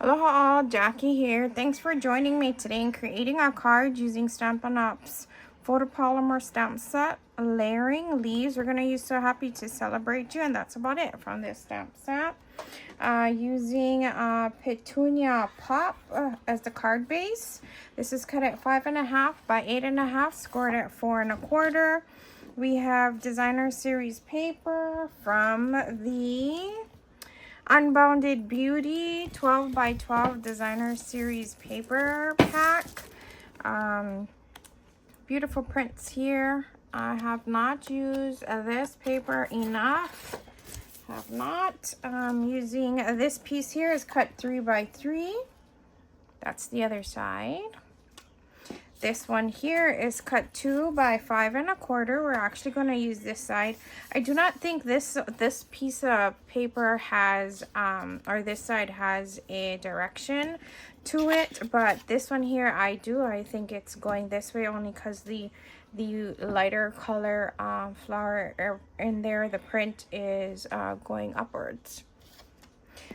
Aloha all, Jackie here. Thanks for joining me today in creating our card using Stampin' Up's photopolymer stamp set. Layering leaves. We're going to use So Happy to Celebrate You, and that's about it from this stamp set. Using Petunia Pop as the card base. This is cut at 5.5 by 8.5, scored at 4 1/4. We have Designer Series paper from the Unbounded Beauty 12 by 12 Designer Series paper pack. Beautiful prints here. I have not used this paper enough. Have not. Using this piece here is cut 3 by 3. That's the other side. This one here is cut 2 by 5 1/4. We're actually going to use this side. I do not think this piece of paper has, or this side has a direction to it, but this one here I do. I think it's going this way only because the lighter color flower in there, the print is going upwards.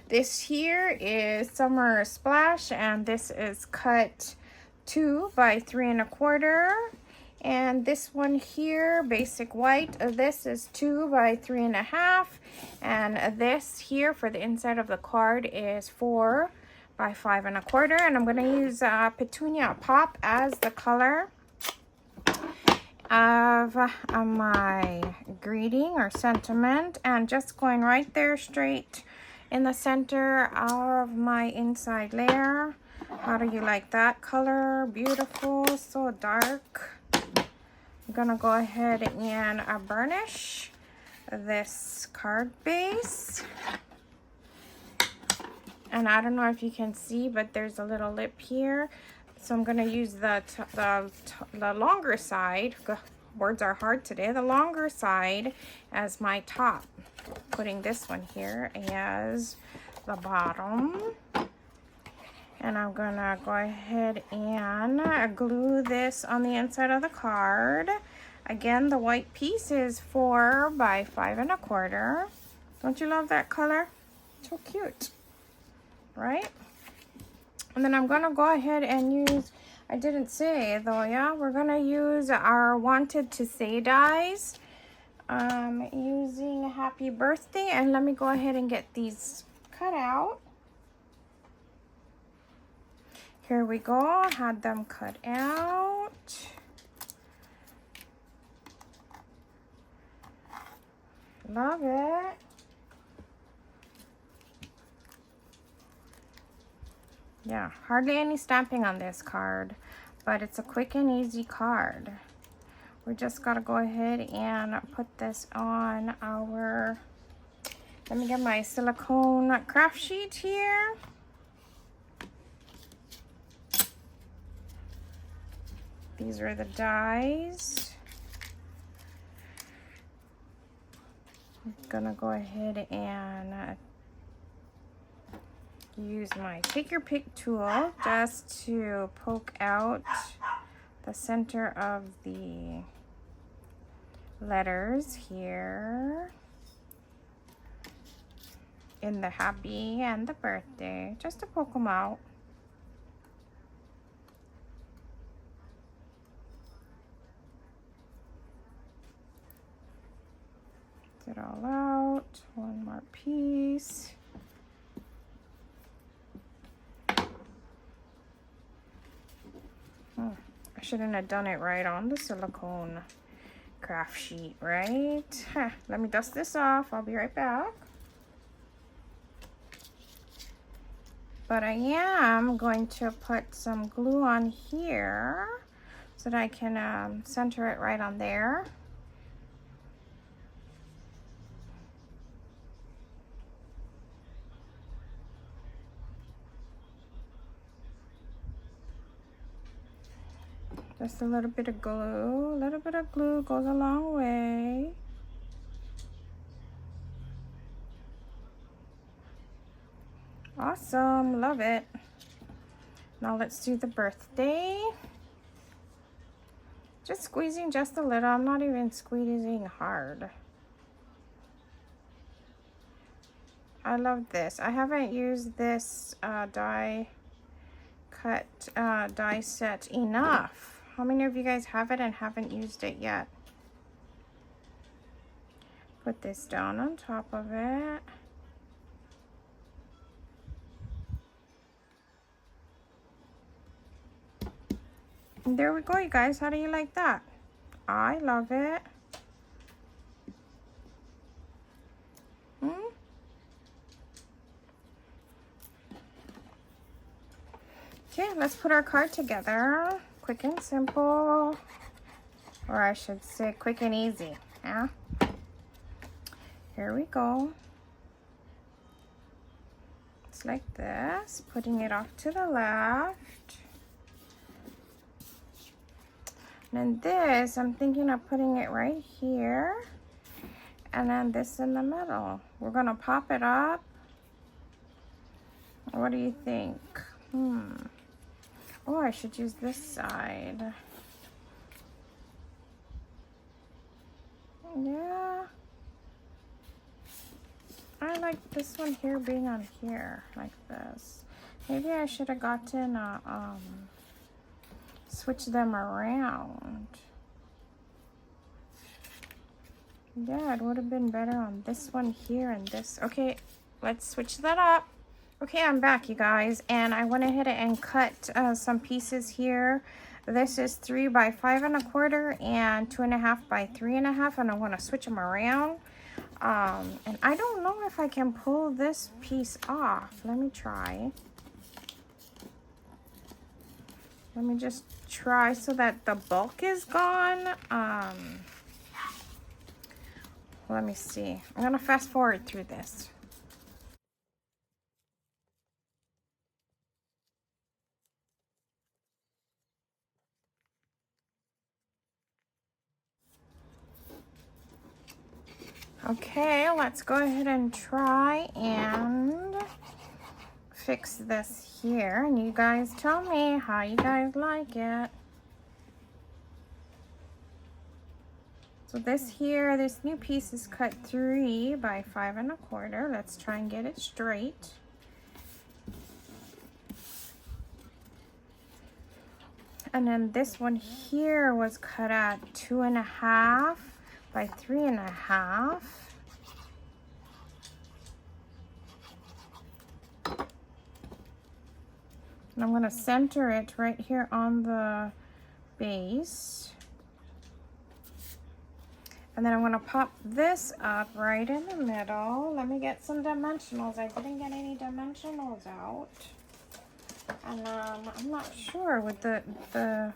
This here is Summer Splash, and this is cut 2 by 3 1/4. And this one here, Basic White, this is 2 by 3 1/2. And this here for the inside of the card is 4 by 5 1/4. And I'm going to use Petunia Pop as the color of my greeting or sentiment, and just going right there straight in the center of my inside layer. How do you like that color? Beautiful, so dark. I'm gonna go ahead and burnish this card base. And I don't know if you can see, but there's a little lip here. So I'm gonna use the longer side. Words are hard today. The longer side as my top. Putting this one here as the bottom. And I'm gonna go ahead and glue this on the inside of the card. Again, the white piece is 4 by 5 1/4. Don't you love that color? So cute, right? And then I'm gonna go ahead and use, I didn't say though, yeah, we're gonna use our Wanted to Say dies. Using Happy Birthday, and let me go ahead and get these cut out. Here we go, had them cut out. Love it. Yeah, hardly any stamping on this card, but it's a quick and easy card. We just gotta go ahead and put this on our, let me get my silicone craft sheet here. These are the dies. I'm gonna go ahead and use my take your pick tool just to poke out the center of the letters here in the happy and the birthday, just to poke them out. Get it all out. One more piece. I shouldn't have done it right on the silicone craft sheet, right? Let me dust this off. I'll be right back. But I am going to put some glue on here so that I can center it right on there. Just a little bit of glue. A little bit of glue goes a long way. Awesome, love it. Now let's do the birthday. Just squeezing just a little. I'm not even squeezing hard. I love this. I haven't used this die set enough. How many of you guys have it and haven't used it yet? Put this down on top of it. And there we go, you guys. How do you like that? I love it. Okay, let's put our card together. Quick and simple. Or I should say quick and easy. Yeah. Here we go. It's like this. Putting it off to the left. And then this, I'm thinking of putting it right here. And then this in the middle. We're going to pop it up. What do you think? Oh, I should use this side. Yeah. I like this one here being on here, like this. Maybe I should have gotten a, switch them around. Yeah, it would have been better on this one here and this. Okay, let's switch that up. Okay, I'm back, you guys, and I went ahead and cut some pieces here. This is 3 by 5 1/4 and 2.5 by 3.5, and I want to switch them around. And I don't know if I can pull this piece off. Let me try. Let me just try so that the bulk is gone. Let me see. I'm gonna fast forward through this. Okay, let's go ahead and try and fix this here. And you guys tell me how you guys like it. So this here, this new piece is cut 3 by 5 1/4. Let's try and get it straight. And then this one here was cut at 2.5 by 3.5. And I'm gonna center it right here on the base. And then I'm gonna pop this up right in the middle. Let me get some dimensionals. I didn't get any dimensionals out. And I'm not sure, would the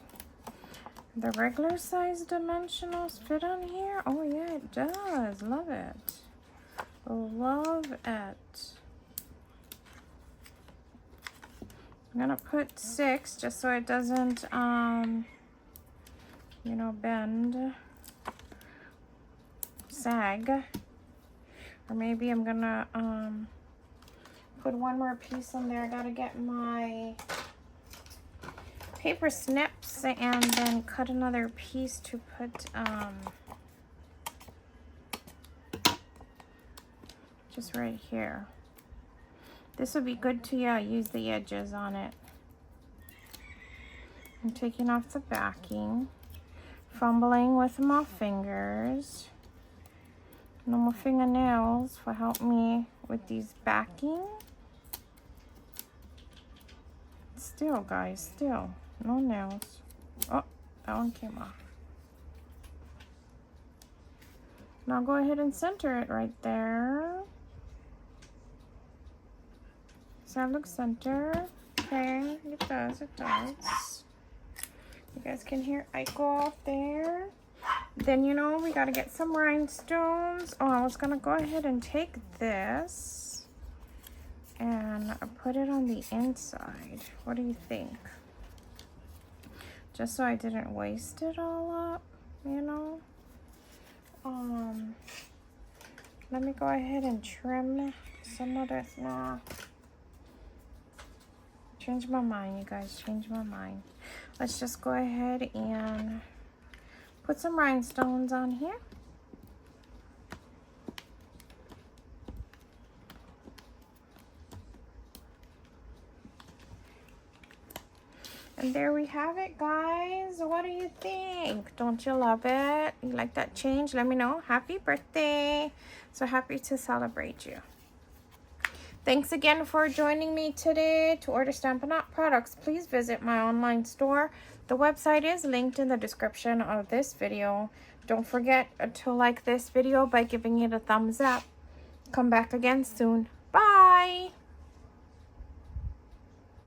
regular size dimensionals fit on here? Oh yeah, it does. Love it. Love it. I'm gonna put 6 just so it doesn't you know, bend, sag. Or maybe I'm gonna put one more piece in there. I gotta get my paper snips and then cut another piece to put just right here. This would be good to use the edges on it. I'm taking off the backing, fumbling with my fingers. No more fingernails will help me with these backing. Still, guys, still. No nails. Oh, that one came off. Now go ahead and center it right there. Does that look center? Okay, it does, it does. You guys can hear Iko off there. Then, you know, we gotta get some rhinestones. Oh, I was gonna go ahead and take this and put it on the inside. What do you think? Just so I didn't waste it all up, you know? Let me go ahead and trim some of this now. Change my mind, you guys, change my mind. Let's just go ahead and put some rhinestones on here. And there we have it, guys. What do you think? Don't you love it? You like that change? Let me know. Happy birthday. So happy to celebrate you. Thanks again for joining me today. To order Stampin' Up! Products, please visit my online store. The website is linked in the description of this video. Don't forget to like this video by giving it a thumbs up. Come back again soon. Bye!